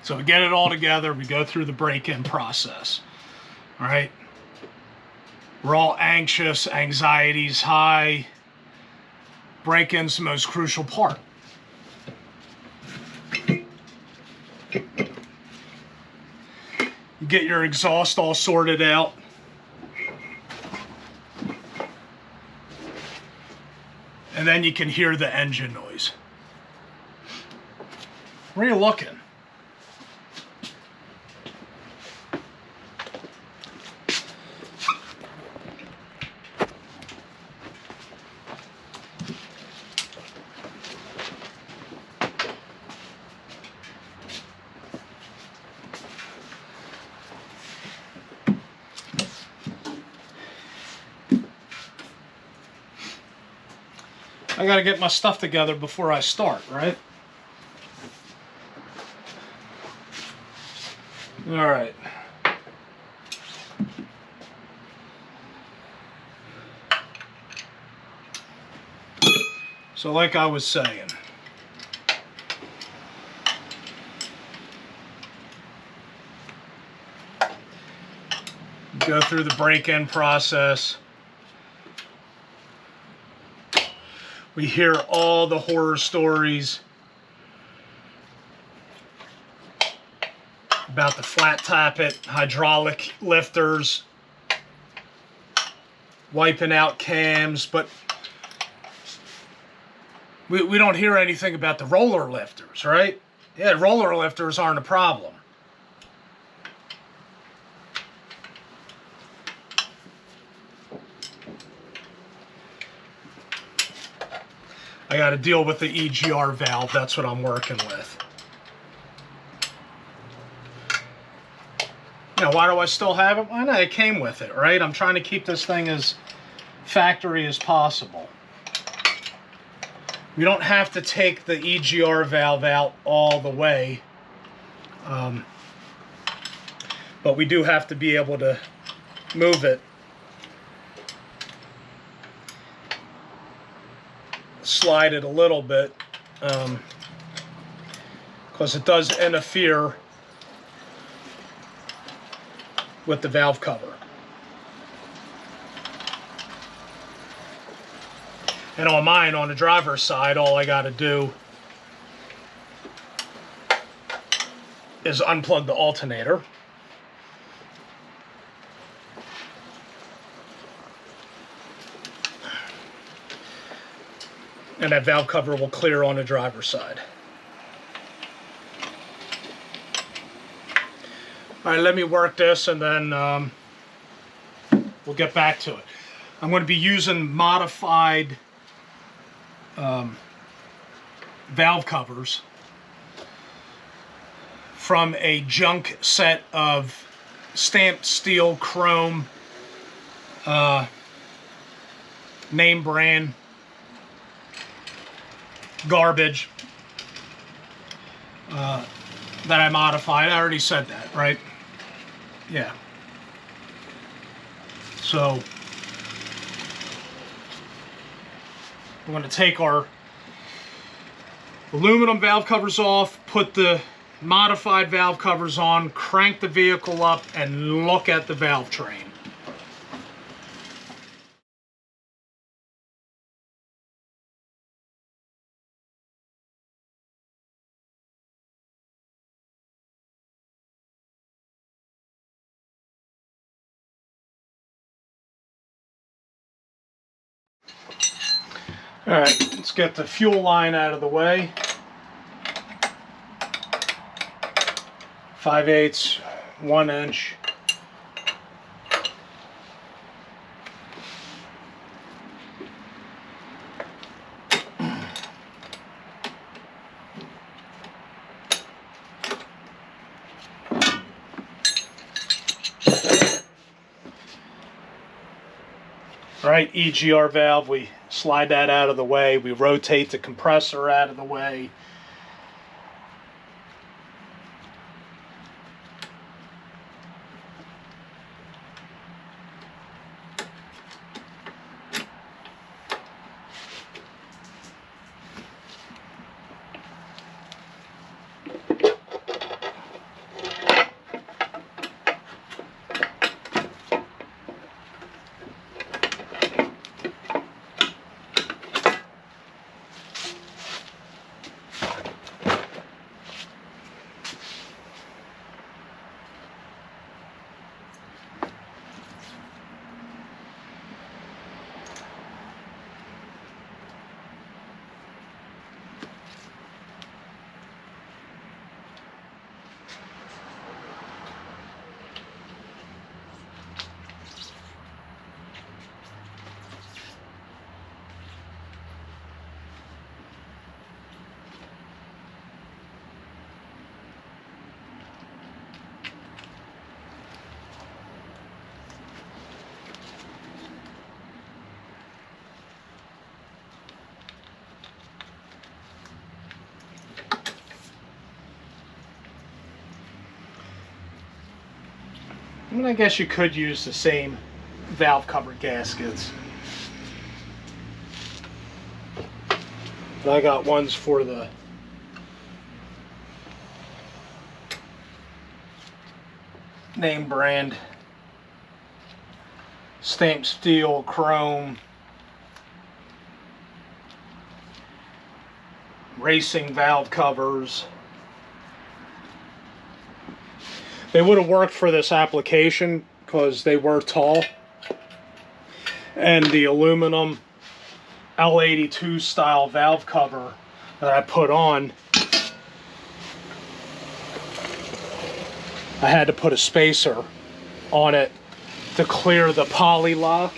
So we get it all together, we go through the break-in process. All right. We're all anxious, anxiety's high. Break-in's the most crucial part. You get your exhaust all sorted out. And then you can hear the engine noise. Where are you looking? I gotta get my stuff together before I start, right? All right. So like I was saying, go through the break-in process. We hear all the horror stories about the flat tappet, hydraulic lifters, wiping out cams, but we don't hear anything about the roller lifters, right? Yeah, roller lifters aren't a problem. I got to deal with the EGR valve. That's what I'm working with. Now, why do I still have it? Why not? It came with it, right? I'm trying to keep this thing as factory as possible. We don't have to take the EGR valve out all the way. But we do have to be able to move it. Slide it a little bit because it does interfere with the valve cover. And on mine, on the driver's side, all I got to do is unplug the alternator. And that valve cover will clear on the driver's side. All right, let me work this and then we'll get back to it. I'm going to be using modified valve covers from a junk set of stamped steel chrome name brand garbage that I modified. I already said that, right? Yeah. So we're going to take our aluminum valve covers off, put the modified valve covers on, crank the vehicle up, and look at the valve train. All right, let's get the fuel line out of the way. 5/8, 1 inch. Right, EGR valve, we slide that out of the way. We rotate the compressor out of the way. I mean, I guess you could use the same valve cover gaskets. But I got ones for the name brand. Stamped steel, chrome, racing valve covers. They would have worked for this application because they were tall. And the aluminum L82 style valve cover that I put on, I had to put a spacer on it to clear the poly lock.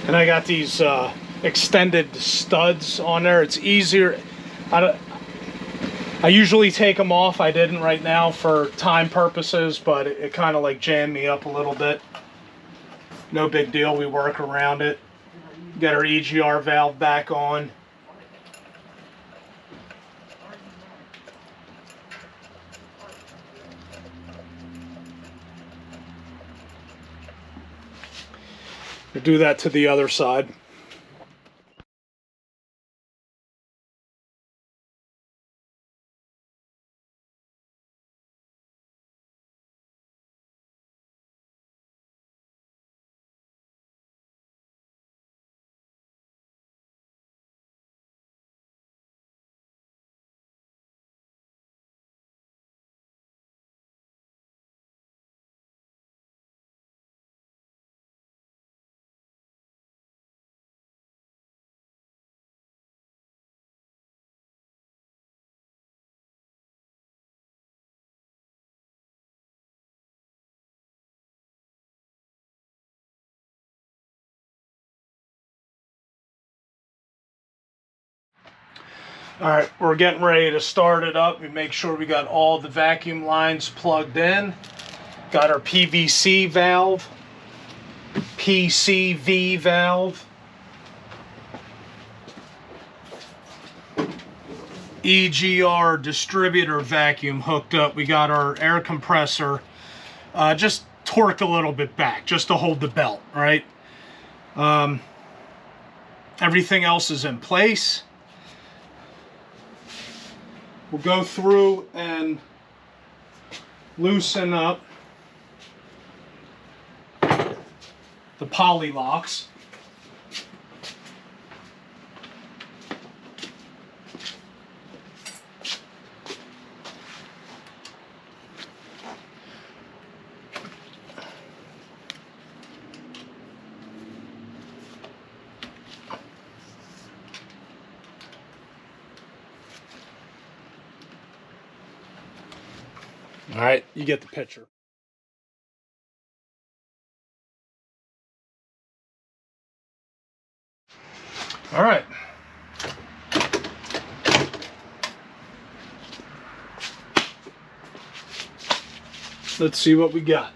And I got these extended studs on there. It's easier. I usually take them off. I didn't right now for time purposes, but it kind of like jammed me up a little bit. No big deal. We work around it. Get our EGR valve back on. We'll do that to the other side. All right, we're getting ready to start it up. We make sure we got all the vacuum lines plugged in. Got our PVC valve, PCV valve, EGR distributor vacuum hooked up. We got our air compressor just torqued a little bit back just to hold the belt, right? Everything else is in place. We'll go through and loosen up the poly locks. All right, you get the picture. All right. Let's see what we got.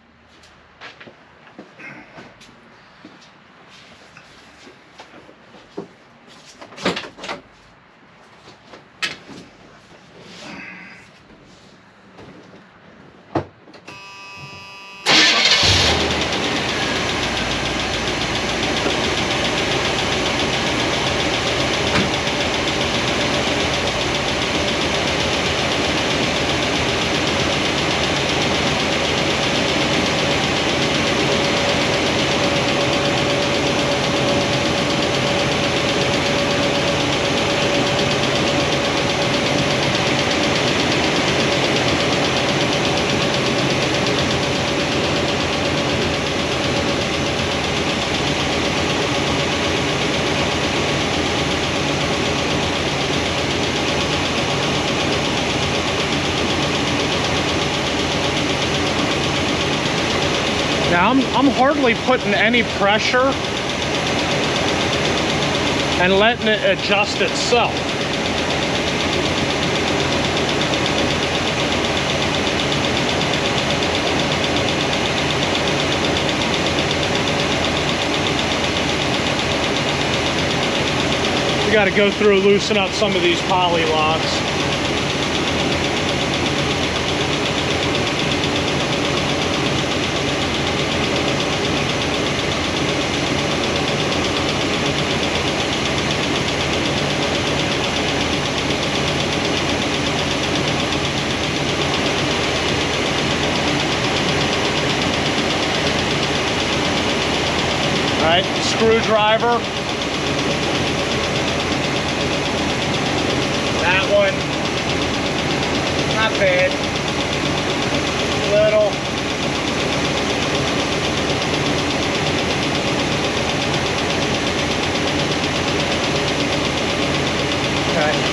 I'm hardly putting any pressure and letting it adjust itself. We got to go through, loosen up some of these poly locks. All right, screwdriver. That one, not bad. Little. Okay.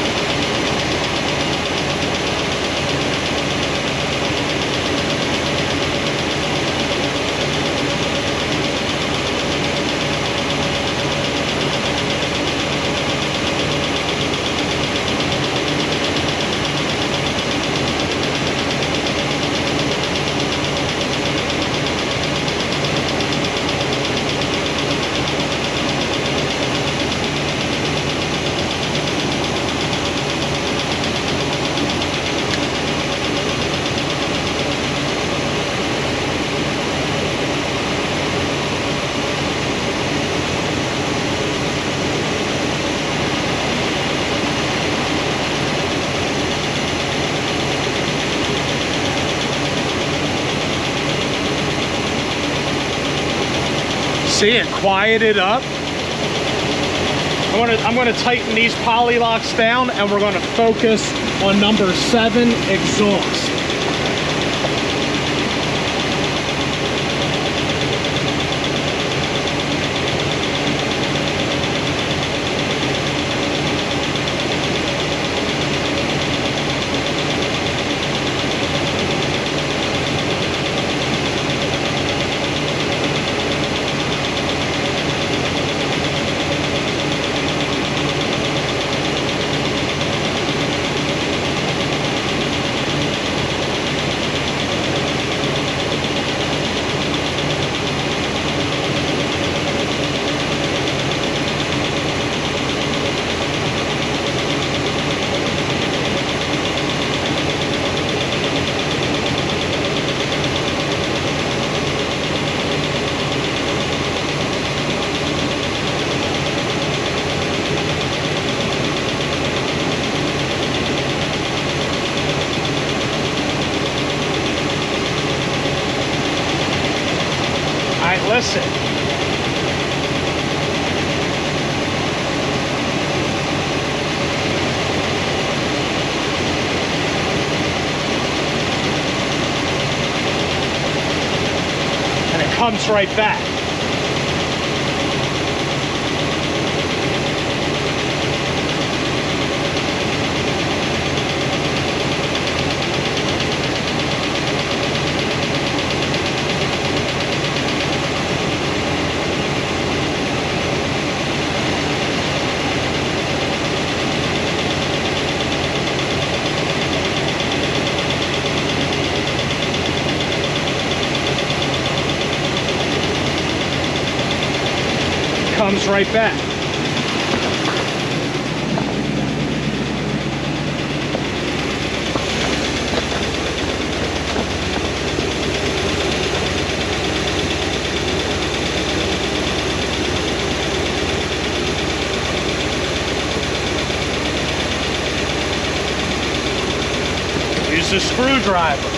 See, it quieted up. I'm gonna tighten these poly locks down, and we're gonna focus on number 7 exhaust. Listen. And it comes right back. Comes right back. Use a screwdriver.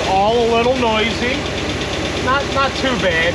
All a little noisy, not too bad.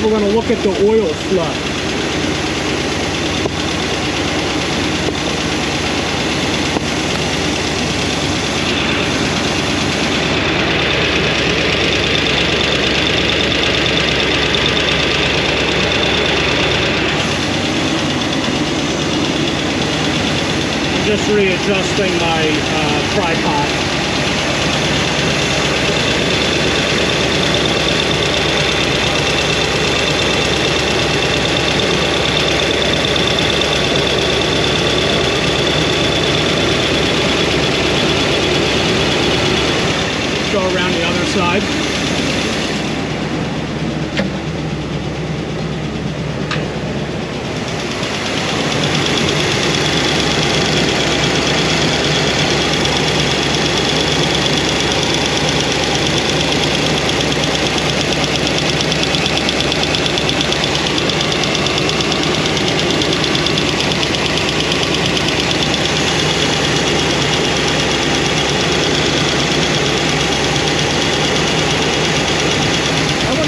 we're going to look at the oil flow. Just readjusting my tripod. Go around the other side.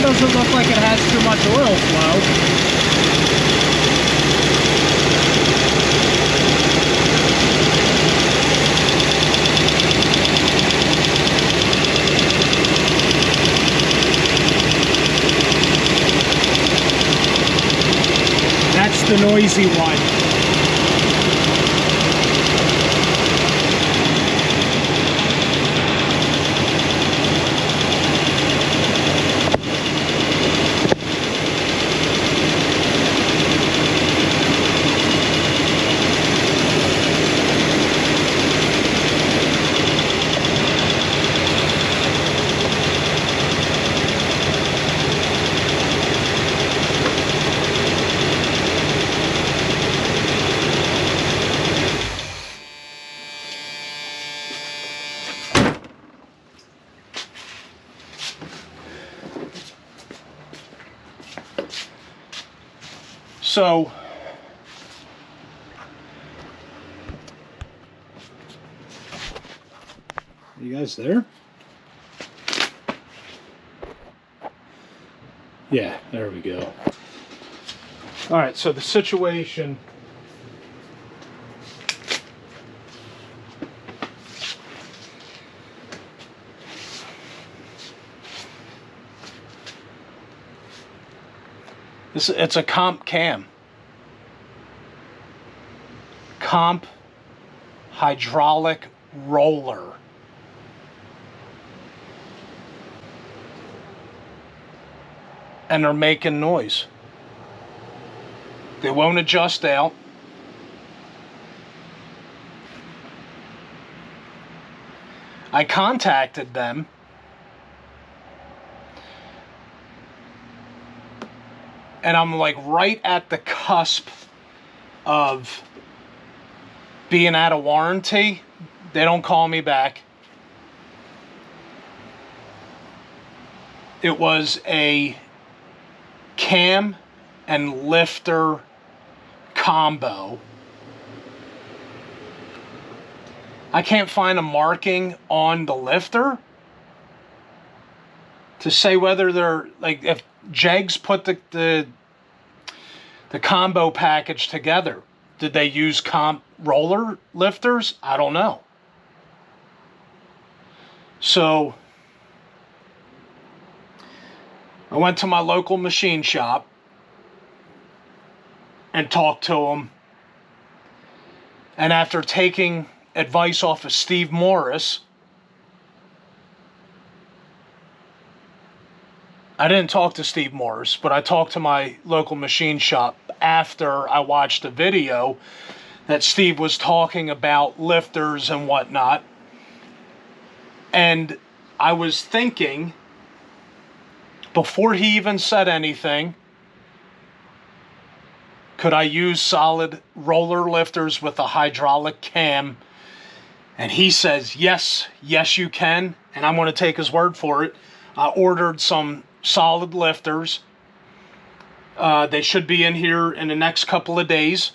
Doesn't look like it has too much oil flow. That's the noisy one. So, you guys there? Yeah, there we go. All right, so the situation. It's a comp cam. Comp hydraulic roller. And they're making noise. They won't adjust out. I contacted them. And I'm like right at the cusp of being out of warranty. They don't call me back. It was a cam and lifter combo. I can't find a marking on the lifter to say whether they're, like, if Jegs put the combo package together. Did they use comp roller lifters? I don't know. So I went to my local machine shop and talked to them. And after taking advice off of Steve Morris, I didn't talk to Steve Morris, but I talked to my local machine shop after I watched a video that Steve was talking about lifters and whatnot. And I was thinking, before he even said anything, could I use solid roller lifters with a hydraulic cam? And he says, yes, you can. And I'm going to take his word for it. I ordered some solid lifters. They should be in here in the next couple of days.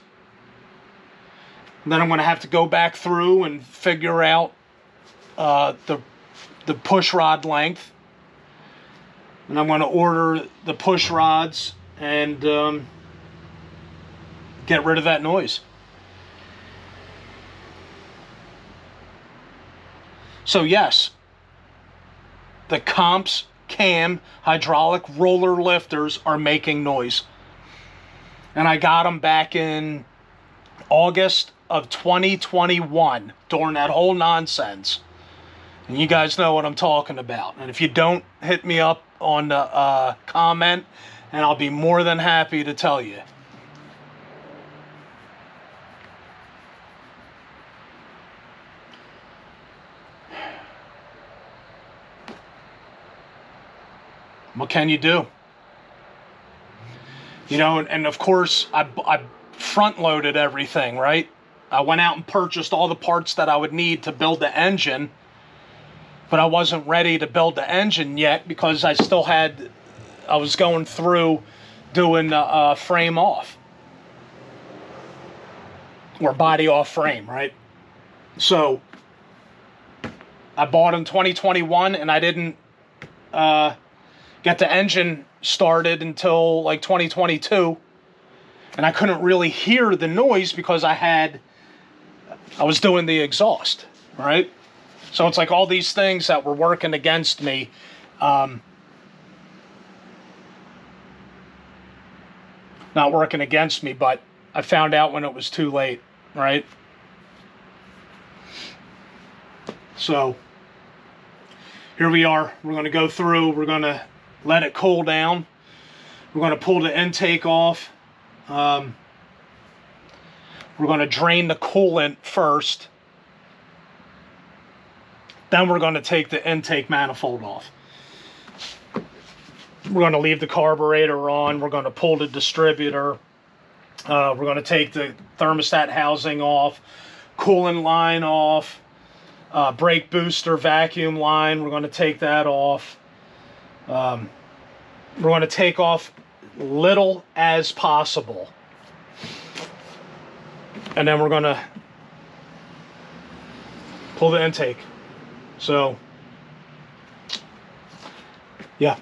And then I'm going to have to go back through and figure out the push rod length. And I'm going to order the push rods and get rid of that noise. So yes, the Comps Cam hydraulic roller lifters are making noise. And I got them back in August of 2021 during that whole nonsense. And you guys know what I'm talking about. And if you don't, hit me up on the comment, and I'll be more than happy to tell you. What can you do? You know, and of course, I front-loaded everything, right? I went out and purchased all the parts that I would need to build the engine, but I wasn't ready to build the engine yet because I was going through doing frame off, or body off frame, right? So I bought in 2021, and I didn't get the engine started until like 2022, and I couldn't really hear the noise because I was doing the exhaust, right? So it's like all these things that were working against me. Not working against me, but I found out when it was too late, right? So here we are. We're going to go through. We're going to let it cool down. We're going to pull the intake off. We're going to drain the coolant first. Then we're going to take the intake manifold off. We're going to leave the carburetor on. We're going to pull the distributor. We're going to take the thermostat housing off, coolant line off, brake booster vacuum line. We're going to take that off. We're going to take off little as possible. And then we're going to pull the intake. So, yeah.